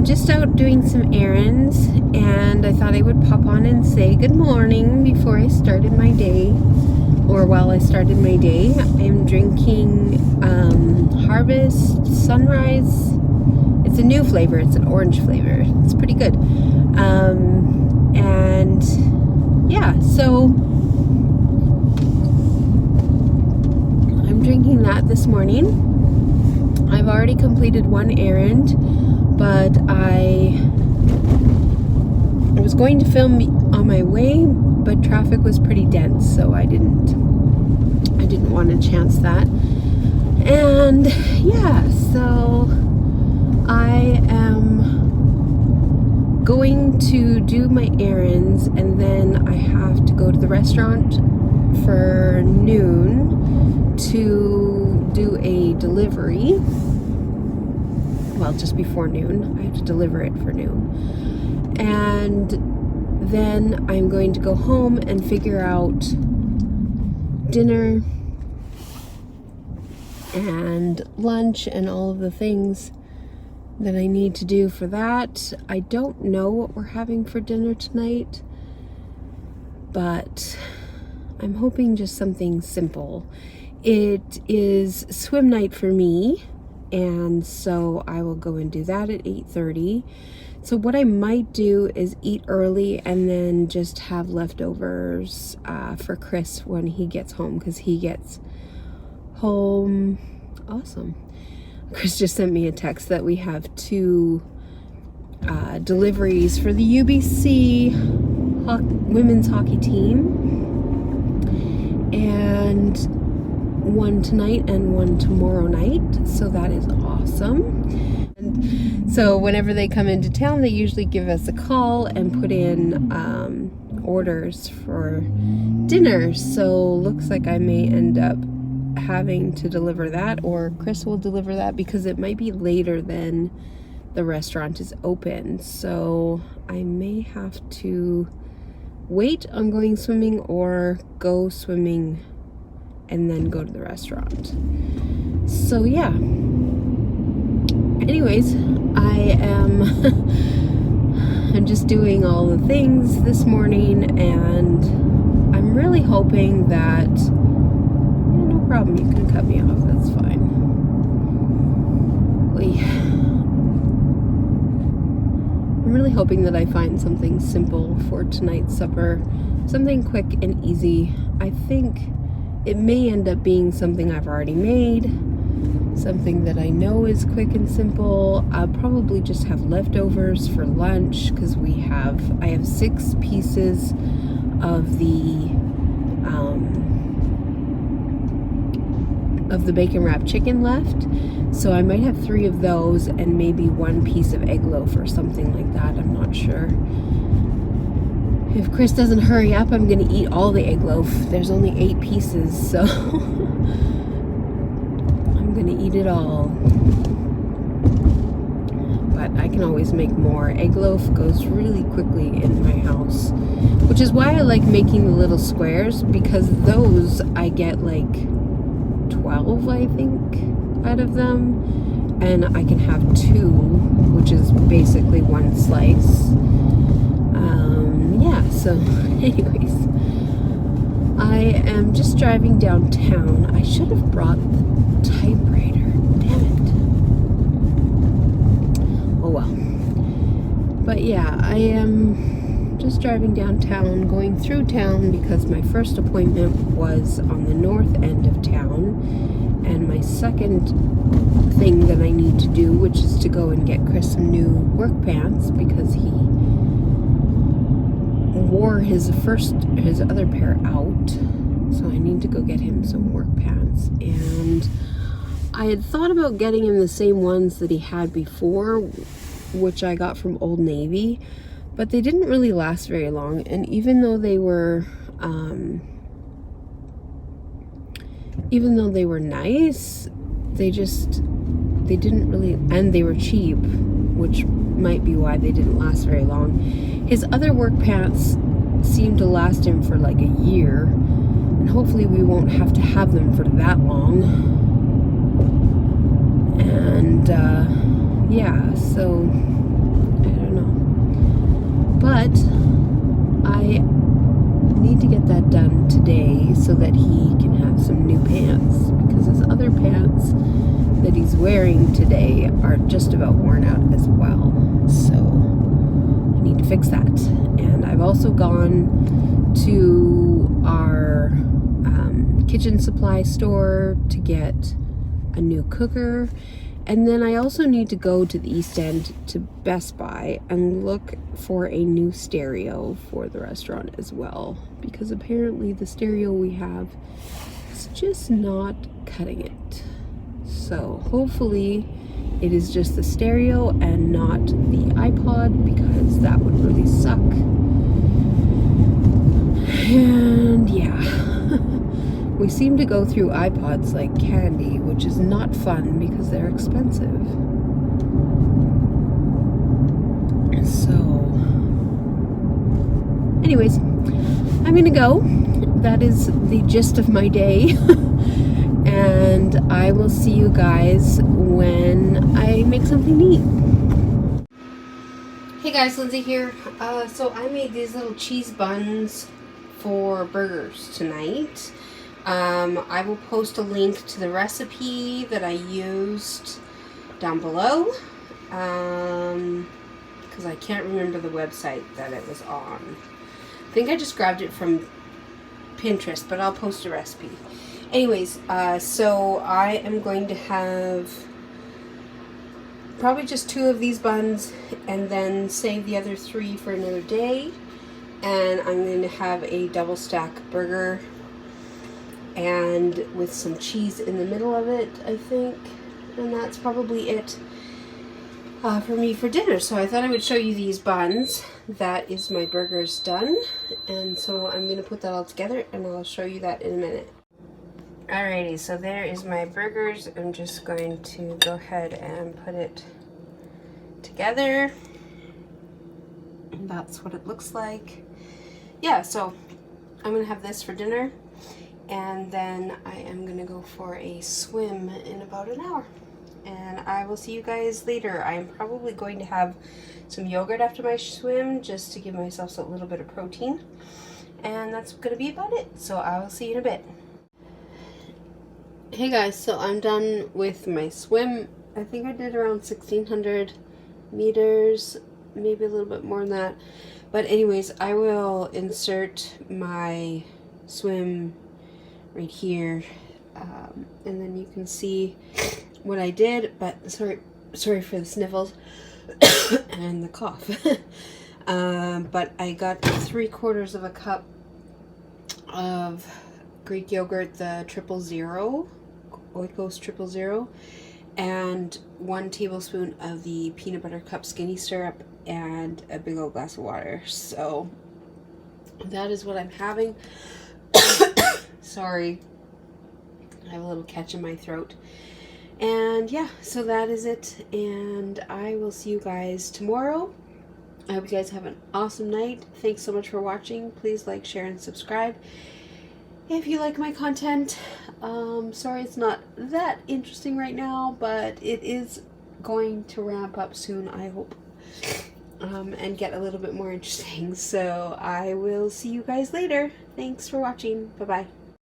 just out doing some errands, and I thought I would pop on and say good morning before I started my day, or while I started my day. I'm drinking Harvest Sunrise. It's a new flavor. It's an orange flavor. It's pretty good. And yeah, so I'm drinking that this morning. I've already completed one errand, but I was going to film on my way, but traffic was pretty dense, so I didn't want to chance that. And yeah, so I am going to do my errands, and then I have to go to the restaurant for noon to do a delivery. Well, just before noon. I have to deliver it for noon. And then I'm going to go home and figure out dinner and lunch and all of the things that I need to do for that. I don't know what we're having for dinner tonight, but I'm hoping just something simple. It is swim night for me, and so I will go and do that at 8:30. So what I might do is eat early and then just have leftovers for Chris when he gets home, because he gets home. Awesome. Chris just sent me a text that we have 2 deliveries for the UBC women's hockey team, and one tonight and one tomorrow night, so that is awesome. And so whenever they come into town, they usually give us a call and put in orders for dinner, so looks like I may end up having to deliver that, or Chris will deliver that, because it might be later than the restaurant is open, so I may have to wait on going swimming or go swimming and then go to the restaurant. So yeah, anyways, I'm just doing all the things this morning, and I'm really hoping that no problem, you can cut me off, that's fine. I'm really hoping that I find something simple for tonight's supper, something quick and easy. I think it may end up being something I've already made, something that I know is quick and simple. I'll probably just have leftovers for lunch, because I have 6 pieces of the bacon wrapped chicken left, so I might have 3 of those and maybe 1 piece of egg loaf or something like that. I'm not sure. If Chris doesn't hurry up, I'm gonna eat all the egg loaf. There's only 8 pieces, so I'm gonna eat it all. But I can always make more. Egg loaf goes really quickly in my house, which is why I like making the little squares, because those I get like 12, I think, out of them, and I can have 2, which is basically 1 slice. Yeah, so anyways, I am just driving downtown. I should have brought the typewriter, damn it. Oh well. But yeah, I am just driving downtown, going through town, because my first appointment was on the north end of town, and my second thing that I need to do, which is to go and get Chris some new work pants, because he wore his other pair out, so I need to go get him some work pants. And I had thought about getting him the same ones that he had before, which I got from Old Navy, but they didn't really last very long, and even though they were nice, they didn't really, and they were cheap, which might be why they didn't last very long. His other work pants seemed to last him for like a year, and hopefully we won't have to have them for that long. And yeah, so but I need to get that done today so that he can have some new pants, because his other pants that he's wearing today are just about worn out as well. So I need to fix that. And I've also gone to our kitchen supply store to get a new cooker. And then I also need to go to the East End to Best Buy and look for a new stereo for the restaurant as well, because apparently the stereo we have is just not cutting it. So hopefully it is just the stereo and not the iPod, because that would really suck. And yeah. We seem to go through iPods like candy, which is not fun because they're expensive. So, anyways, I'm gonna go. That is the gist of my day. And I will see you guys when I make something to eat. Hey guys, Lindsay here. So I made these little cheese buns for burgers tonight. I will post a link to the recipe that I used down below, because I can't remember the website that it was on. I think I just grabbed it from Pinterest, but I'll post a recipe. Anyways, so I am going to have probably just 2 of these buns and then save the other 3 for another day. And I'm going to have a double stack burger and with some cheese in the middle of it, I think. And that's probably it for me for dinner. So I thought I would show you these buns. That is my burgers done. And so I'm going to put that all together and I'll show you that in a minute. Alrighty, so there is my burgers. I'm just going to go ahead and put it together. And that's what it looks like. Yeah, so I'm going to have this for dinner. And then I am going to go for a swim in about an hour. And I will see you guys later. I'm probably going to have some yogurt after my swim just to give myself a little bit of protein. And that's going to be about it. So I will see you in a bit. Hey guys, so I'm done with my swim. I think I did around 1,600 meters, maybe a little bit more than that. But anyways, I will insert my swim right here, and then you can see what I did. But sorry for the sniffles and the cough. But I got 3/4 of a cup of Greek yogurt, the 000, Oikos 000, and 1 tablespoon of the peanut butter cup skinny syrup, and a big old glass of water. So that is what I'm having. Sorry, I have a little catch in my throat. And yeah, so that is it, and I will see you guys tomorrow. I hope you guys have an awesome night. Thanks so much for watching. Please like, share, and subscribe if you like my content. Sorry it's not that interesting right now, but it is going to ramp up soon, I hope, and get a little bit more interesting. So I will see you guys later. Thanks for watching. Bye-bye.